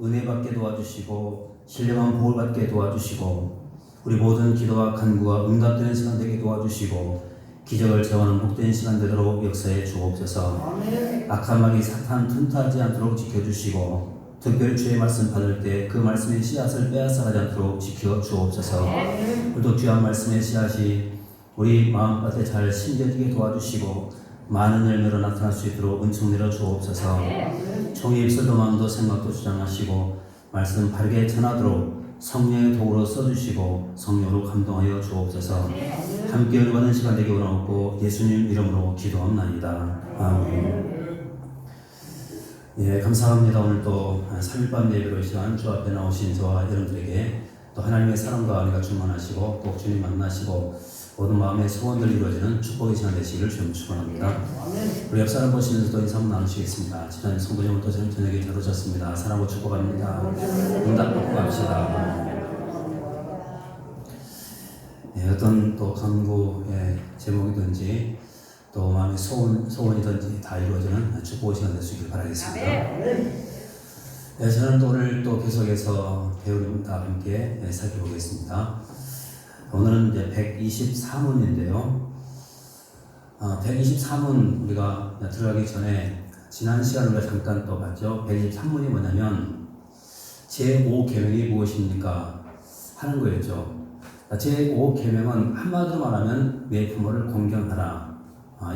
은혜 받게 도와주시고 신령한 복을 받게 도와주시고 우리 모든 기도와 간구가 응답되는 시간 되게 도와주시고 기적을 체험하는 복된 시간 되도록 역사해 주옵소서. 악한 마귀 사탄 틈타지 않도록 지켜주시고 특별히 주의 말씀 받을 때 그 말씀의 씨앗을 빼앗아가지 않도록 지켜 주옵소서. 우리도 귀한 말씀의 씨앗이 우리 마음밭에 잘 심겨지게 도와주시고 많은 열매로 나타날 수 있도록 은총 내려 주옵소서. 종의 입술도 마음도 생각도 주장하시고 말씀 바르게 전하도록 성령의 도구로 써주시고 성령으로 감동하여 주옵소서. 함께 은혜받는 시간 되게 원하옵고 예수님 이름으로 기도합나이다. 아멘. 예, 감사합니다. 오늘 또 3일밤 예배로 시간 주 앞에 나오신 저와 여러분들에게 또 하나님의 사랑과 은혜가 충만하시고 꼭 주님 만나시고 모든 마음의 소원들 이루어지는 축복의 시간 되시기를 주님 축원합니다. 우리 옆 사람 보시면서도 인사 한번 나누시겠습니다. 지난 성도님부터 저녁에 잘 오셨습니다. 사랑하고 축복합니다. 응답 받고 갑시다. 예, 어떤 또 간구의 제목이든지 또 마음의 소원이든지 다 이루어지는 축복의 시간 되시길 바라겠습니다. 네, 저는 또 오늘 또 계속해서 배우림과 함께 살펴보겠습니다. 오늘은 이제 123문인데요. 123문 우리가 들어가기 전에 지난 시간에 우리가 잠깐 또 봤죠. 123문이 뭐냐면 제5계명이 무엇입니까? 하는 거였죠. 제5계명은 한마디로 말하면 내 부모를 공경하라.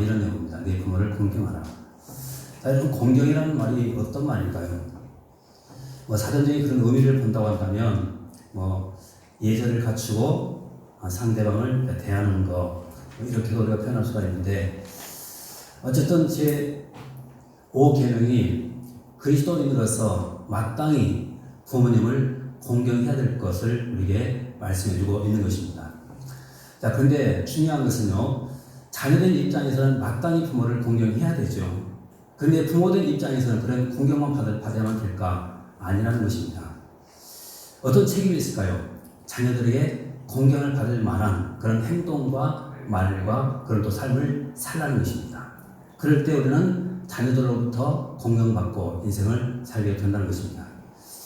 이런 내용입니다. 내 부모를 공경하라. 자, 여러분 공경이라는 말이 어떤 말일까요? 사전적인 그런 의미를 본다고 한다면 예절을 갖추고 상대방을 대하는 것 이렇게도 우리가 표현할 수가 있는데 어쨌든 제5계명이 그리스도인으로서 마땅히 부모님을 공경해야 될 것을 우리에게 말씀해주고 있는 것입니다. 자, 그런데 중요한 것은요, 자녀된 입장에서는 마땅히 부모를 공경해야 되죠. 그런데 부모된 입장에서는 그런 공경만 받아야만 될까? 아니라는 것입니다. 어떤 책임이 있을까요? 자녀들에게 공경을 받을 만한 그런 행동과 말과 그런 또 삶을 살라는 것입니다. 그럴 때 우리는 자녀들로부터 공경받고 인생을 살게 된다는 것입니다.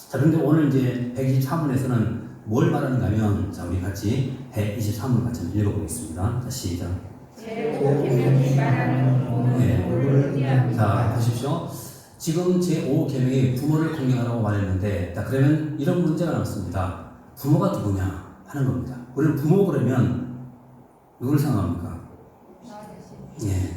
자, 그런데 오늘 이제 123문에서는 뭘 말하는가 하면, 자, 우리 같이 123문 같이 한번 읽어보겠습니다. 자, 시작. 네. 자, 보십시오. 지금 제5계명이 부모를 공경하라고 말했는데, 자, 그러면 이런 문제가 나왔습니다. 부모가 누구냐 하는 겁니다. 우리는 부모 그러면 누구를 생각합니까? 예,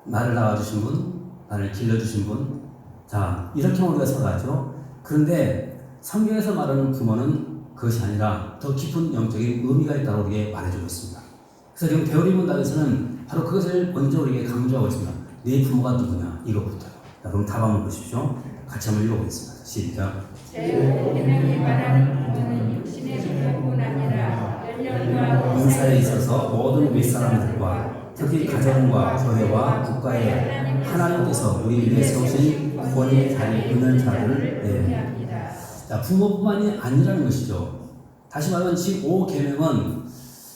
나를 낳아주신 분, 나를 길러주신 분. 자, 이렇게 우리가 생각하죠. 그런데 성경에서 말하는 부모는 그것이 아니라 더 깊은 영적인 의미가 있다고 우리에게 말해주고 있습니다. 그래서 지금 배우리문답에서는 바로 그것을 먼저 우리에게 강조하고 있습니다. 네 부모가 누구냐, 이것부터요. 자, 그럼 답 한번 보십시오. 같이 한번 읽어보겠습니다. 시작. 제5계명이 말하는 부모는 육신의 부모뿐 아니라 연령과 인사에 있어서 모든 윗사람들과 특히 가정과 교회와 국가에 하나님께서 우리 위해 세우신 권위의 자리에 있는 자들을 자, 부모뿐만이 아니라는 것이죠. 다시 말하면 제5계명은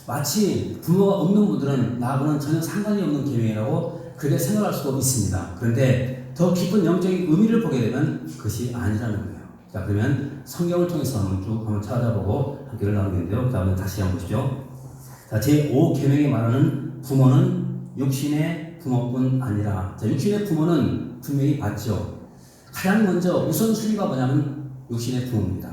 마치 부모가 없는 분들은 나하고는 전혀 상관이 없는 계명이라고 그렇게 생각할 수도 있습니다. 그런데 더 깊은 영적인 의미를 보게 되면 그것이 아니라는 거예요. 자, 그러면 성경을 통해서 한번 찾아보고 함께를 나누겠는데요. 자, 다시 한번 보시죠. 자, 제5계명이 말하는 부모는 육신의 부모뿐 아니라, 자, 육신의 부모는 분명히 맞죠. 가장 먼저 우선순위가 뭐냐면 육신의 부모입니다.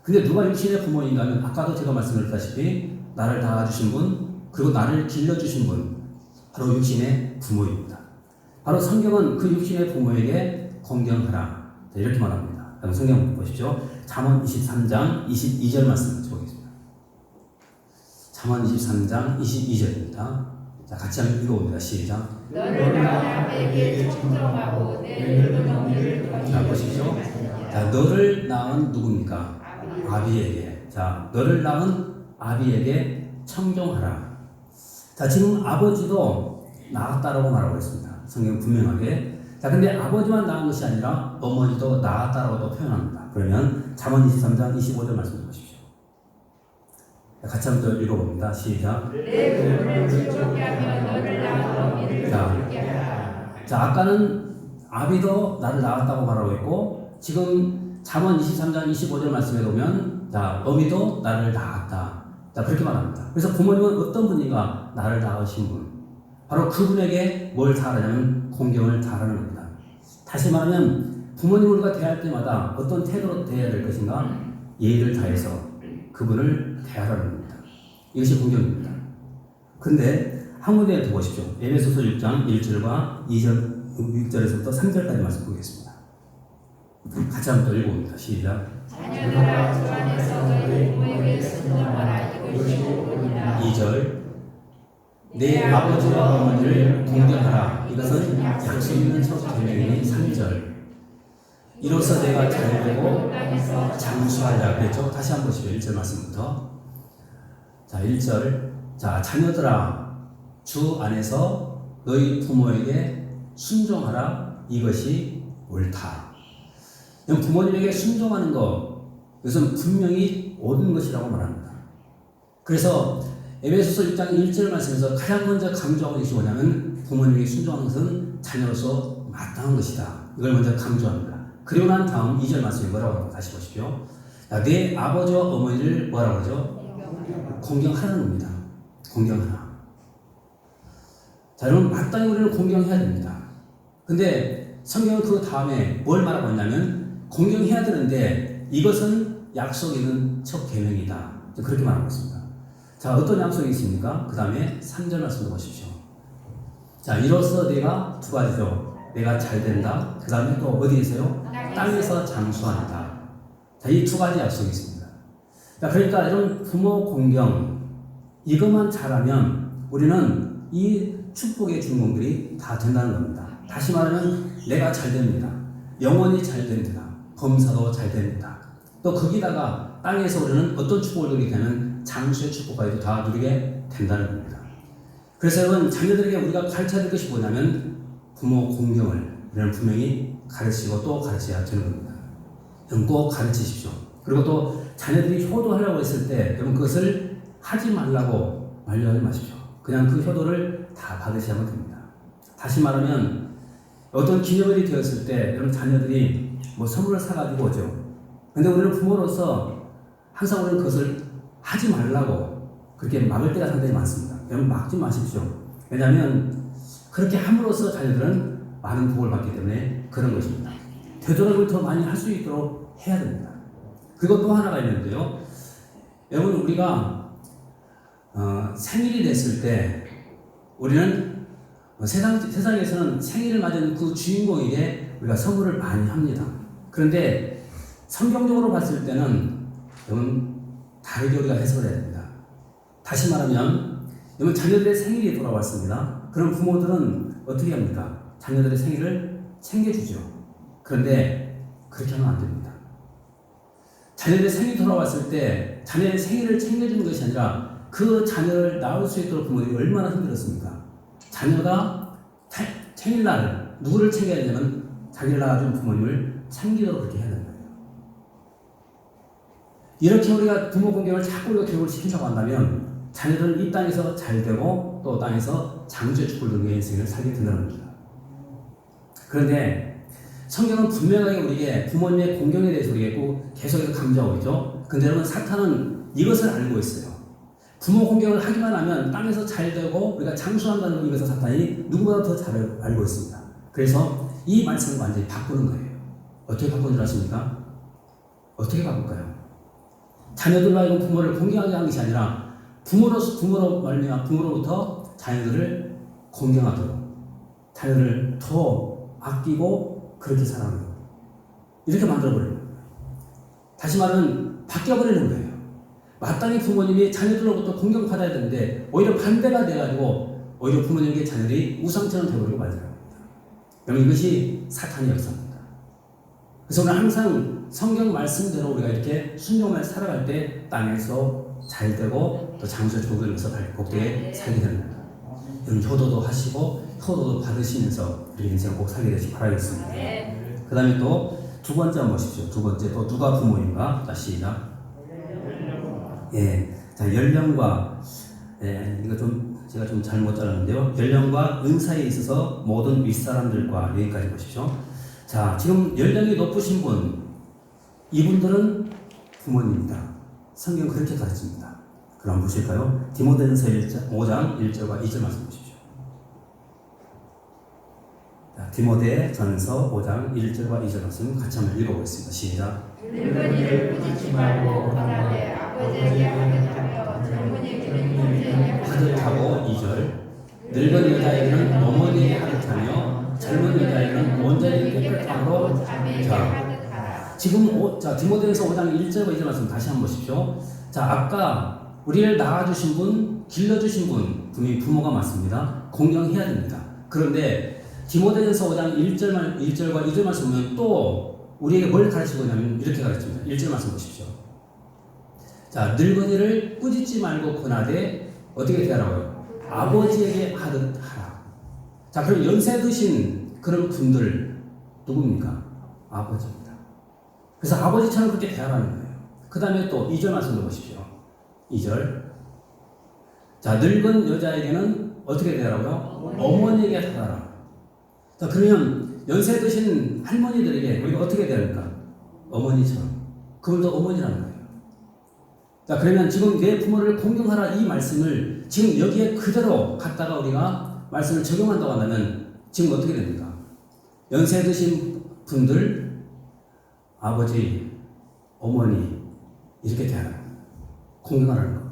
근데 누가 육신의 부모인가 하면 아까도 제가 말씀드렸다시피 나를 낳아주신 분, 그리고 나를 길러주신 분, 바로 육신의 부모입니다. 바로 성경은 그 육신의 부모에게 공경하라, 자, 이렇게 말합니다. 그럼 성경 보십시오. 잠언 23장 22절 말씀 보겠습니다. 잠언 23장 22절입니다. 자, 같이 한번 읽어봅니다. 시작. 너를 낳은 아비에게 청정하고 내 늙은 어미를 자, 보십시오. 자, 너를 낳은 누굽니까? 아비에게. 자, 너를 낳은 아비에게 청종하라. 자, 지금 아버지도 낳았다라고 말하고 있습니다. 성경 분명하게. 자, 근데 아버지만 낳은 것이 아니라 어머니도 낳았다라고도 표현합니다. 그러면 잠언 23장 25절 말씀 보십시오. 자, 같이 한번 읽어봅니다. 시작. 내 부모를 즐겁게 하며 너를 낳은 어미를 즐겁게 하라. 자, 아까는 아비도 나를 낳았다고 말하고 있고 지금 잠언 23장 25절 말씀에 보면 자, 어미도 나를 낳았다. 자, 그렇게 말합니다. 그래서 부모님은 어떤 분인가? 나를 낳으신 분. 바로 그분에게 뭘 다하냐면 공경을 다하는 겁니다. 다시 말하면 부모님을 우리가 대할 때마다 어떤 태도로 대해야 될 것인가? 예의를 다해서 그분을 대하라는 겁니다. 이것이 공경입니다. 근데 한 군데 더 보십시오. 에베소서 6장 1절과 6절에서부터 3절까지 말씀 보겠습니다. 같이 한번 또 읽어봅니다. 시작. 자녀들아 주 안에서 너희 부모에게 순종하라. 이것이 옳으니라. 2절. 내 아버지와 어머니를 공경하라. 이것은 약속 있는 첫 계명이니 3절. 이로써 내가 잘되고 장수하리라 그랬죠. 다시 한번 보시죠. 1절 말씀부터. 자, 1절. 자, 자녀들아 주 안에서 너희 부모에게 순종하라. 이것이 옳다. 부모님에게 순종하는 것, 이것은 분명히 옳은 것이라고 말합니다. 그래서 에베소서 6장 1절 말씀에서 가장 먼저 강조하고 계신 뭐냐면 부모님에게 순종하는 것은 자녀로서 마땅한 것이다. 이걸 먼저 강조합니다. 그리고 난 다음 2절 말씀이 뭐라고 합니까? 다시 보십시오. 자, 내 아버지와 어머니를 뭐라고 하죠? 공경하라는 겁니다. 공경하라. 자, 여러분 마땅히 우리는 공경해야 됩니다. 근데 성경은 그 다음에 뭘 말하고 있냐면 공경해야 되는데 이것은 약속이 있는 첫 계명이다. 그렇게 말하고 있습니다. 자, 어떤 약속이 있습니까? 그 다음에 3절 말씀도 보십시오. 자, 이로써 내가 두 가지죠. 내가 잘 된다. 그 다음에 또 어디에 있어요? 땅에서 장수한다. 자, 이 두 가지 약속이 있습니다. 자, 그러니까 이런 부모 공경 이것만 잘하면 우리는 이 축복의 주인공들이 다 된다는 겁니다. 다시 말하면 내가 잘 됩니다. 영원히 잘 됩니다. 범사도 잘 됩니다. 또 거기다가 땅에서 우리는 어떤 축복을 누리게 되면 장수의 축복까지도 다 누리게 된다는 겁니다. 그래서 여러분 자녀들에게 우리가 가르쳐야 될 것이 뭐냐면 부모 공경을 우리는 분명히 가르치고 또 가르쳐야 되는 겁니다. 여러분 꼭 가르치십시오. 그리고 또 자녀들이 효도하려고 했을 때 여러분 그것을 하지 말라고 말려하지 마십시오. 그냥 그 효도를 다 받으셔야만 됩니다. 다시 말하면 어떤 기념일이 되었을 때 여러분 자녀들이 뭐 선물을 사가지고 오죠. 근데 우리는 부모로서 항상 우리는 그것을 하지 말라고 그렇게 막을 때가 상당히 많습니다. 여러분 막지 마십시오. 왜냐하면 그렇게 함으로써 자녀들은 많은 복을 받기 때문에 그런 것입니다. 되도록을 더 많이 할 수 있도록 해야 됩니다. 그리고 또 하나가 있는데요. 여러분 우리가 생일이 됐을 때 우리는 세상에서는 생일을 맞은 그 주인공에게 우리가 선물을 많이 합니다. 그런데 성경적으로 봤을 때는 여러분 다르게 우리가 해석을 해야 됩니다. 다시 말하면 여러분 자녀들의 생일이 돌아왔습니다. 그럼 부모들은 어떻게 합니까? 자녀들의 생일을 챙겨주죠. 그런데 그렇게 하면 안 됩니다. 자녀들의 생일이 돌아왔을 때 자녀의 생일을 챙겨주는 것이 아니라 그 자녀를 낳을 수 있도록 부모들이 얼마나 힘들었습니까? 자녀가 생일날 누구를 챙겨야 되냐면 자기를 낳아준 부모님을 챙기도록 그렇게 해야 된다. 이렇게 우리가 부모 공경을 자꾸 우리가 교육을 시킨다고 한다면 자녀들은 이 땅에서 잘 되고 또 땅에서 장수의 축복을 누리는 인생을 살게 된다는 겁니다. 그런데 성경은 분명하게 우리에게 부모님의 공경에 대해서 우리에게 계속해서 강조하고 있죠. 근데 여러분 사탄은 이것을 알고 있어요. 부모 공경을 하기만 하면 땅에서 잘 되고 우리가 장수한다는 이것을 사탄이 누구보다 더 잘 알고 있습니다. 그래서 이 말씀을 완전히 바꾸는 거예요. 어떻게 바꾸는 줄 아십니까? 어떻게 바꿀까요? 자녀들과 이건 부모를 공경하게 하는 것이 아니라 부모로부터 자녀들을 공경하도록 자녀를 더 아끼고 그렇게 살아가는 거예요. 이렇게 만들어버리는 거예요. 다시 말하면 바뀌어버리는 거예요. 마땅히 부모님이 자녀들로부터 공경받아야 되는데 오히려 반대가 돼가지고 오히려 부모님에게 자녀들이 우상처럼 되어버리고 말아요. 여러분 이것이 사탄의 역사입니다. 그래서 오늘 항상 성경 말씀대로 우리가 이렇게 순종을 살아갈 때 땅에서 잘 되고 또 장수의 축복을 위해서 복되게 살게 됩니다. 여러분 효도도 하시고 효도도 받으시면서 우리 인생을 꼭 살게 되시기 바라겠습니다. 그 다음에 또 두 번째 한번 보십시오. 두 번째 또 누가 부모인가? 자 시작. 예, 자 연령과 이거 좀 제가 좀 잘못 잘랐는데요. 연령과 은사에 있어서 모든 윗사람들과 여기까지 보십시오. 자 지금 연령이 높으신 분 이분들은 부모님이다. 성경 그렇게 가르칩니다. 그럼 보실까요? 디모데전서 5장 1절과 2절 말씀 보십시오. 자, 디모데전서 5장 1절과 2절 말씀 같이 한번 읽어보겠습니다. 시작. 늙은이를 꾸짖지 말고 권하되 아버지에게 하듯하며 젊은이에게는 형제에게 하듯하고 2절. 늙은 여자에게는 어머니에게 하듯하며 젊은 여자에게는 온전히 깨끗함으로. 자, 지금 디모데전서 5장 1절과 2절 말씀 다시 한번 보십시오. 자, 아까 우리를 낳아주신 분, 길러주신 분, 분명히 부모가 맞습니다. 공경해야 됩니다. 그런데 디모데전서 5장 1절과 2절 말씀 보면 또 우리에게 뭘 가르치고 있냐면 이렇게 가르칩니다. 1절 말씀 보십시오. 자, 늙은이를 꾸짖지 말고 권하되 어떻게 대하라고요? 아버지에게 하듯 하라. 자, 그럼 연세 드신 그런 분들 누굽니까? 아버지입니다. 그래서 아버지처럼 그렇게 대하라는 거예요. 그 다음에 또 2절 말씀도 보십시오. 2절. 자, 늙은 여자에게는 어떻게 대하라고요? 어머니에게 대하라. 자, 그러면 연세 드신 할머니들에게 우리가 어떻게 대합니까? 어머니처럼. 그분도 어머니라는 거예요. 자, 그러면 지금 내 부모를 공경하라 이 말씀을 지금 여기에 그대로 갖다가 우리가 말씀을 적용한다고 한다면 지금 어떻게 됩니까? 연세 드신 분들, 아버지, 어머니 이렇게 대하라. 공경하라는 거.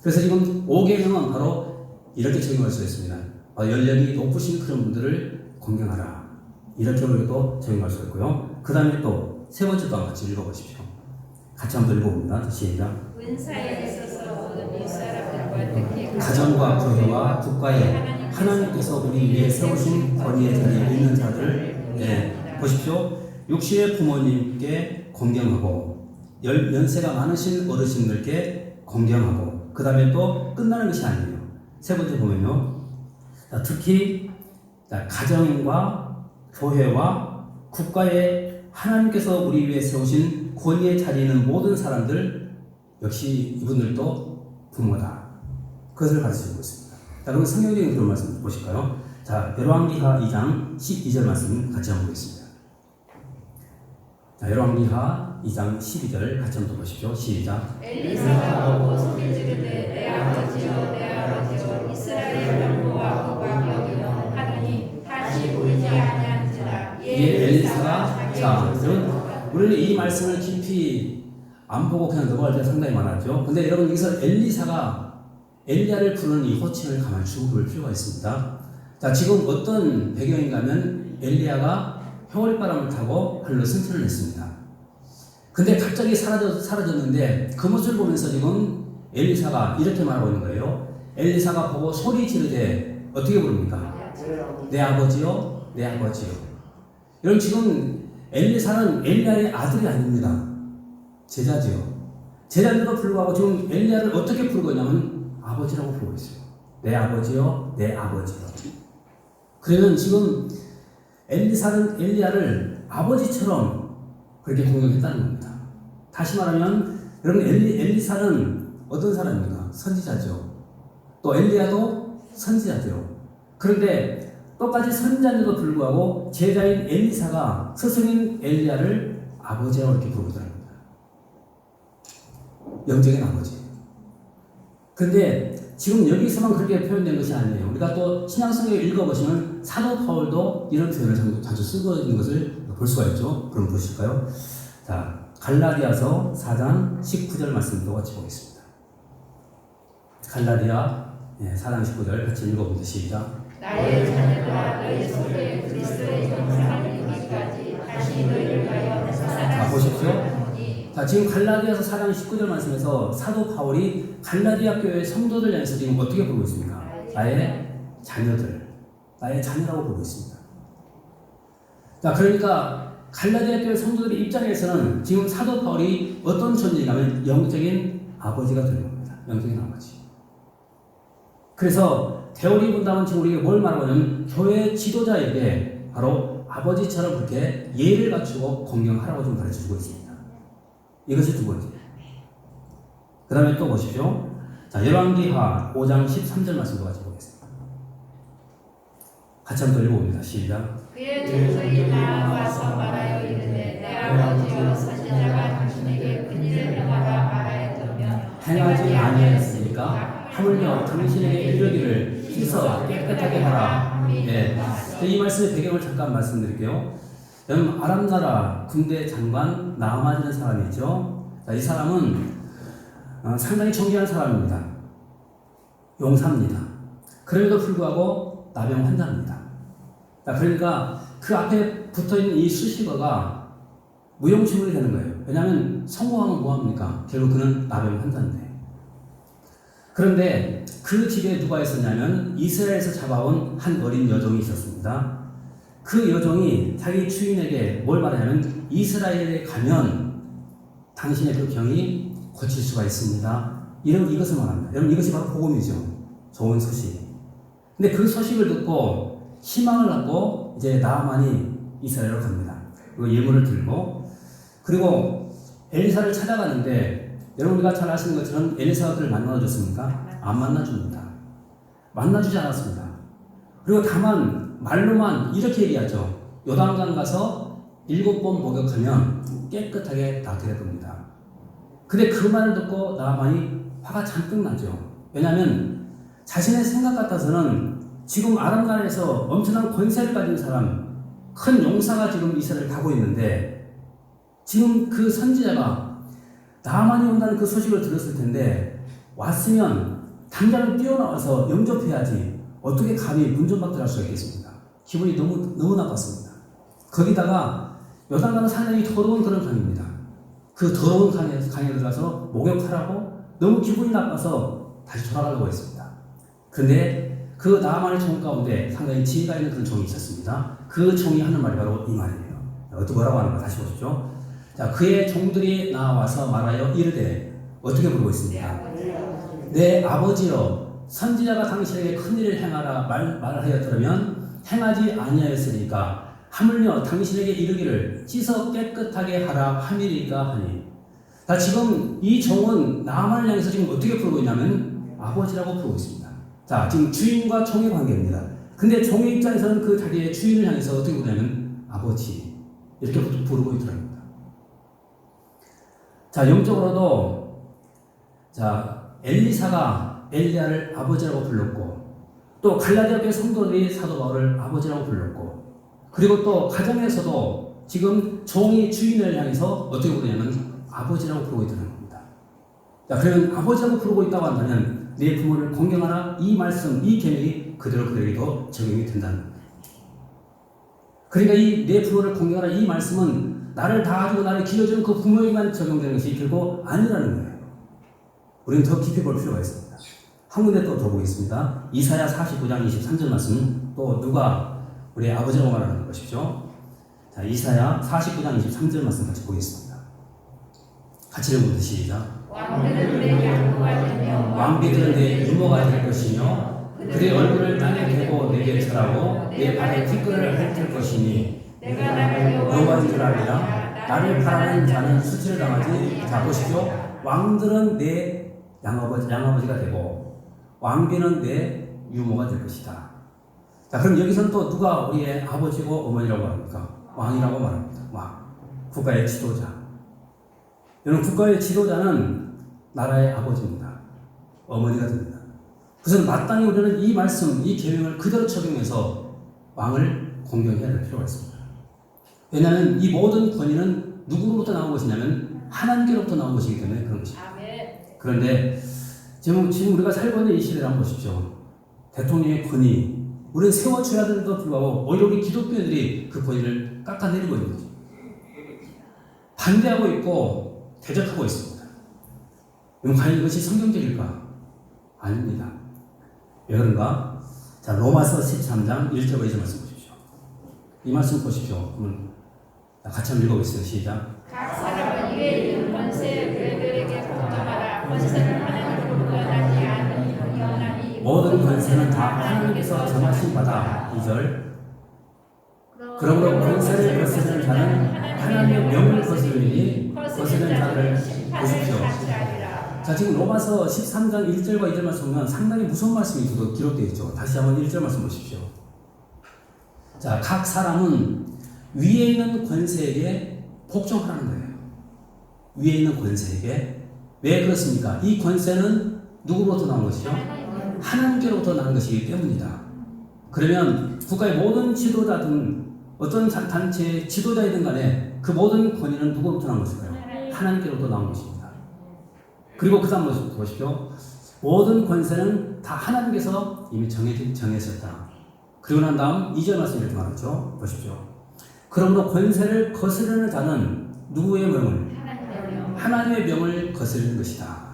그래서 지금 5계명은 바로 이렇게 적용할 수 있습니다. 연령이 높으신 그런 분들을 공경하라. 이렇게 우리도 적용할 수 있고요. 그 다음에 또 세 번째 또한 같이 읽어보십시오. 같이 한번 읽어봅니다. 시작. 은사에 있어서 모든 윗사람들과 특히 가정과 교회와 국가에 하나님께서 우리 위에 세우신 권위의 자리에 있는 자들을 보십시오. 육신의 부모님께 공경하고 연세가 많으신 어르신들께 공경하고 그 다음에 또 끝나는 것이 아니에요. 세 번째 보면요. 특히 가정과 교회와 국가에 하나님께서 우리 위에 세우신 권위에 자리에 있는 모든 사람들 역시 이분들도 부모다. 그것을 가르치고 있습니다. 자, 그럼 성경적인 그런 말씀 보실까요? 자, 열왕기하 2장 12절 말씀 같이 한번 보겠습니다. 자, 열왕기하 2장 12절 같이 한번 보십시오. 시작. 엘리사가 보고 소리 지르되 내 아버지여 내 아버지여 이스라엘 병거와 국왕이여 하더니 다시 보이지 아니한지라. 예, 엘리사가 자, 우리는 이 말씀을 깊이 안 보고 그냥 넘어갈 때가 상당히 많았죠. 근데 여러분 여기서 엘리사가 엘리야를 부르는 이 호칭을 가만히 주고 볼 필요가 있습니다. 자, 지금 어떤 배경인가 하면 엘리야가 해월바람을 타고 하늘로 승천을 했습니다. 근데 갑자기 사라졌는데 그 모습을 보면서 지금 엘리사가 이렇게 말하고 있는 거예요. 엘리사가 보고 소리 지르되 어떻게 부릅니까? 내 아버지요, 내 아버지요. 여러분 지금 엘리사는 엘리야의 아들이 아닙니다. 제자지요. 제자인데도 불구하고 지금 엘리야를 어떻게 부르고 있냐면 아버지라고 부르고 있어요. 내 아버지요, 내 아버지요. 그러면 지금 엘리사는 엘리야를 아버지처럼 그렇게 공경했다는 겁니다. 다시 말하면 여러분 엘리사는 어떤 사람입니까? 선지자죠. 또 엘리야도 선지자죠. 그런데 똑같이 선지자인데도 불구하고 제자인 엘리사가 스승인 엘리야를 아버지라고 이렇게 부르고 있다는 겁니다. 영적인 아버지. 그런데 지금 여기서만 그렇게 표현된 것이 아니에요. 우리가 또 신약성경을 읽어보시면 사도 바울도 이런 표현을 자주 쓰고 있는 것을 볼 수가 있죠. 그럼 보실까요? 자, 갈라디아서 4장 19절 말씀도 같이 보겠습니다. 갈라디아 4장 19절 같이 읽어봅니다. 시작. 나의 자녀들아 너희 속에 그리스도의 형상을 이루기까지 다시 너희를 위하여 자, 보십시오. 자, 지금 갈라디아서 4장 19절 말씀에서 사도 바울이 갈라디아 교회 성도들 향해서 지금 어떻게 부르고 있습니까? 나의 자녀들, 나의 자녀라고 부르고 있습니다. 자, 그러니까 갈라디아 교회 성도들의 입장에서는 지금 사도 바울이 어떤 존재냐면 영적인 아버지가 되는 겁니다. 영적인 아버지. 그래서 대오리 분당은 지금 우리에게 뭘 말하고 있냐면 교회 지도자에게 바로 아버지처럼 그렇게 예를 갖추고 공경하라고 좀 가르쳐주고 있습니다. 이것이 두 번째. 그 다음에 또 보십시오. 자, 열왕기하 5장 13절 말씀도 같이 보겠습니다. 같이 한번 읽어봅니다. 시작. 그의 종들이 나와서 말하여 이르되 내 아버지여 선지 선지자가 당신에게 큰일을 행하라 말하였으며 행하지 아니하였으니까 하물며 당신에게 이르기를 씻어 깨끗하게 하라. 예. 이 말씀의 배경을 잠깐 말씀드릴게요. 여러분 아람 나라 군대 장관 나아만이라는 사람이 있죠. 자, 이 사람은 상당히 존귀한 사람입니다. 용사입니다. 그럼에도 불구하고 나병 환자입니다. 자, 그러니까 그 앞에 붙어있는 이 수식어가 무용지물이 되는 거예요. 왜냐하면 성공하면 뭐합니까? 결국 그는 나병 환자인데. 그런데 그 집에 누가 있었냐면 이스라엘에서 잡아온 한 어린 여종이 있었습니다. 그 여종이 자기 주인에게 뭘 말하냐면 이스라엘에 가면 당신의 그 병이 고칠 수가 있습니다. 이것을 말합니다. 여러분 이것이 바로 복음이죠. 좋은 소식. 근데 그 소식을 듣고 희망을 갖고 이제 나아만이 이스라엘로 갑니다. 그 예물을 들고 그리고 엘리사를 찾아가는데 여러분 우리가 잘 아시는 것처럼 엘리사가 그를 만나줬습니까? 안 만나줍니다. 만나주지 않았습니다. 그리고 다만 말로만 이렇게 얘기하죠. 요단강 가서 7번 목욕하면 깨끗하게 낫게 될 겁니다. 근데 그 말을 듣고 나아만이 화가 잔뜩 나죠. 왜냐하면 자신의 생각 같아서는 지금 아람 나라에서 엄청난 권세를 가진 사람, 큰 용사가 지금 이스라엘을 가고 있는데 지금 그 선지자가 나아만이 온다는 그 소식을 들었을 텐데 왔으면 당장 뛰어나와서 영접해야지 어떻게 감히 문전박대를 할 수가 있겠습니까? 기분이 너무 나빴습니다. 거기다가 요단강은 상당히 더러운 그런 강입니다. 그 더러운 강에 들어가서 목욕하라고 너무 기분이 나빠서 다시 돌아가려고 했습니다. 그런데 그 나아만의 종 가운데 상당히 지혜가 있는 그런 종이 있었습니다. 그 종이 하는 말이 바로 이 말이에요. 어떻게 뭐라고 하는가 다시 보십시오. 자, 그의 종들이 나와서 말하여 이르되 어떻게 부르고 있습니까? 내 아버지여 선지자가 당신에게 큰일을 행하라 말하여 들으면 행하지 아니하였으니까 하물며 당신에게 이르기를 씻어 깨끗하게 하라 함이리까 하니. 자, 지금 이 종은 나아만을 향해서 지금 어떻게 부르고 있냐면 아버지라고 부르고 있습니다. 자, 지금 주인과 종의 관계입니다. 근데 종의 입장에서는 그 자기의 주인을 향해서 어떻게 부르냐면 아버지 이렇게 부르고 있더랍니다. 자, 영적으로도 자 엘리사가 엘리야를 아버지라고 불렀고 또 갈라디아 교회 성도들이 사도 바울을 아버지라고 불렀고 그리고 또 가정에서도 지금 종이 주인을 향해서 어떻게 부르냐면 아버지라고 부르고 있다는 겁니다. 자, 그러면 아버지라고 부르고 있다고 한다면 내 부모를 공경하라 이 말씀, 이 계명이 그대로 그에게도 적용이 된다는 겁니다. 그러니까 이 내 부모를 공경하라 이 말씀은 나를 다 가지고 나를 기어주는 그 부모에게만 적용되는 것이 결코 아니라는 거예요. 우리는 더 깊이 볼 필요가 있습니다. 한 군데 또 더 보겠습니다. 이사야 49장 23절 말씀 또 누가 우리 아버지라고 말하는 것이죠. 자, 이사야 49장 23절 말씀 같이 보겠습니다. 같이 읽어보세요. 시작. 왕들은 내 양모가 되며 왕비들은 내 유모가 될 것이며 그의 얼굴을 땅에 대고 내게 절하고 내 발에 티끌을 핥을 것이니 내가 나를 여호와인 줄 알리라. 나를 바라는 자는 수치를 당하지. 자, 보십시오. 왕들은 내 양아버지가 되고 왕비는 내 유모가 될 것이다. 자, 그럼 여기서는 또 누가 우리의 아버지고 어머니라고 말합니까? 왕이라고 말합니다. 왕. 국가의 지도자. 여러분, 국가의 지도자는 나라의 아버지입니다. 어머니가 됩니다. 그래서 마땅히 우리는 이 말씀, 이 계명을 그대로 적용해서 왕을 공경해야 될 필요가 있습니다. 왜냐하면 이 모든 권위는 누구로부터 나온 것이냐면 하나님께로부터 나온 것이기 때문에 그런 것입니다. 그런데 지금 우리가 살고 있는 이 시대를 한번 보십시오. 대통령의 권위, 우리는 세워줘야 되는데도 불구하고 오히려 우리 기독교인들이 그 권위를 깎아내리고 있는 거죠. 반대하고 있고 대적하고 있습니다. 그럼 과연 이것이 성경적일까? 아닙니다. 왜 그런가? 자, 로마서 13장 1절과 2절 말씀 보십시오. 이 말씀 보십시오. 그러면 같이 한번 읽어보겠습니다. 시작. 각 사람은 위에 있는 권세 그들에게 복종하라. 권세는 하나님으로부터 나지 않으니 영원하니 모든 권세는 다 하나님께서 정하신 바다. 2절. 그러므로 권세를 거스르는 자는 하나님의 명을 거스르니 거스르는 자를 보십시오. 자, 지금 로마서 13장 1절과 2절 말씀 보면 상당히 무서운 말씀이 기록되어 있죠. 다시 한번 1절 말씀 보십시오. 자, 각 사람은 위에 있는 권세에게 복종하라는 거예요. 위에 있는 권세에게. 왜 그렇습니까? 이 권세는 누구로부터 나온 것이죠? 하나님께로부터 나온 것이기 때문이다. 그러면 국가의 모든 지도자든 어떤 단체의 지도자이든 간에 그 모든 권위는 누구로부터 나온 것일까요? 하나님께로부터 나온 것입니다. 그리고 그 다음 보십시오. 모든 권세는 다 하나님께서 이미 정하셨다. 그리고 난 다음 2절 말씀 이렇게 말하죠. 보십시오. 그러므로 권세를 거스르는 자는 누구의 명을? 하나님의 명을 거스르는 것이다.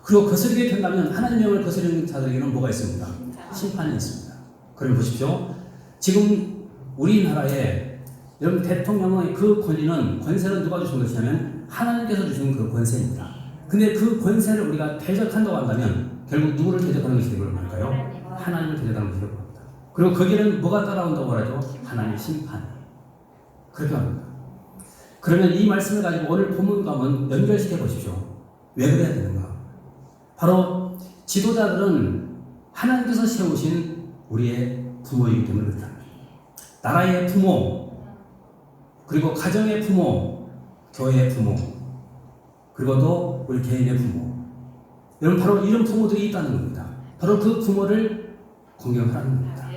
그리고 거스르게 된다면 하나님의 명을 거스르는 자들에게는 뭐가 있습니까? 심판이 있습니다. 그럼 보십시오. 지금 우리나라에 여러분 대통령의 그 권세는 누가 주신 것이냐면 하나님께서 주신 그 권세입니다. 근데 그 권세를 우리가 대적한다고 한다면 결국 누구를 대적하는 것이 되고 말까요? 하나님을 대적하는 것이 되고 합니다. 그리고 거기는 뭐가 따라온다고 말하죠? 하나님의 심판. 그렇게 합니다. 그러면 이 말씀을 가지고 오늘 본문과 한번 연결시켜 보십시오. 왜 그래야 되는가? 바로 지도자들은 하나님께서 세우신 우리의 부모이기 때문에 그렇다. 나라의 부모, 그리고 가정의 부모, 교회의 부모, 그리고 또 우리 개인의 부모. 여러분 바로 이런 부모들이 있다는 겁니다. 바로 그 부모를 공경하라는 겁니다.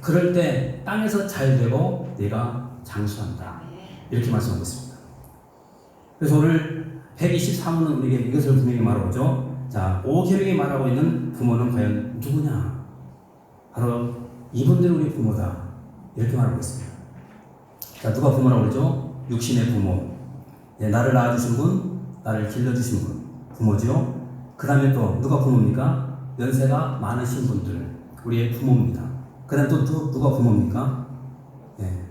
그럴 때 땅에서 잘 되고 내가 장수한다. 이렇게 말씀하고 있습니다. 그래서 오늘 123호는 우리에게 이것을 분명히 말하고죠. 자, 5계명이 말하고 있는 부모는 과연 누구냐? 바로 이분들이 우리 부모다. 이렇게 말하고 있습니다. 자, 누가 부모라고 그러죠? 육신의 부모. 예, 나를 낳아주신 분, 나를 길러주신 분, 부모죠. 그 다음에 또 누가 부모입니까? 연세가 많으신 분들, 우리의 부모입니다. 그 다음 또 누가 부모입니까? 예,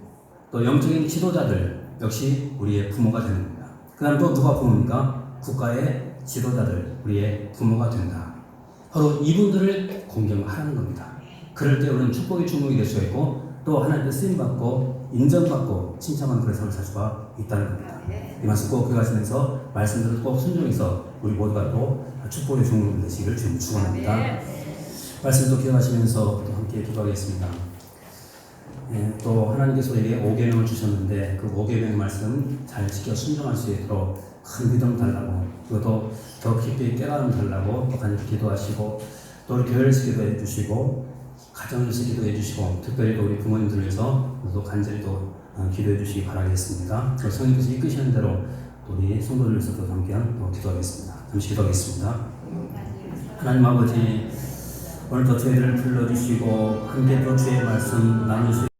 또 영적인 지도자들 역시 우리의 부모가 되는 겁니다. 그 다음 또 누가 부모입니까? 국가의 지도자들, 우리의 부모가 된다. 바로 이분들을 공경하라는 겁니다. 그럴 때 우리는 축복의 주목이 될 수가 있고 또 하나님께 쓰임받고 인정받고 칭찬받는 그런 삶을 살 수가 있다는 겁니다. 이 말씀 꼭 기억하시면서 말씀들을 꼭 순종해서 우리 모두가 또 축복의 주목이 되시기를 주님 축원합니다. 말씀도 기억하시면서 또 함께 기도하겠습니다. 예, 또 하나님께서 우리에게 5계명을 주셨는데 그 5계명의 말씀 잘 지켜 순종할 수 있도록 큰 믿음 달라고 그것도 더 깊이 깨달음 달라고 또 간절히 기도하시고 또 우리 교회에서 기도해 주시고 가정에서 기도해 주시고 특별히 또 우리 부모님들 위해서 또 간절히 또 기도해 주시기 바라겠습니다. 또 성령께서 이끄시는 대로 또 우리 성도들 위해서도 함께 또 기도하겠습니다. 잠시 기도하겠습니다. 하나님 아버지 오늘도 저희들을 불러주시고 함께 또 주의 말씀 나누시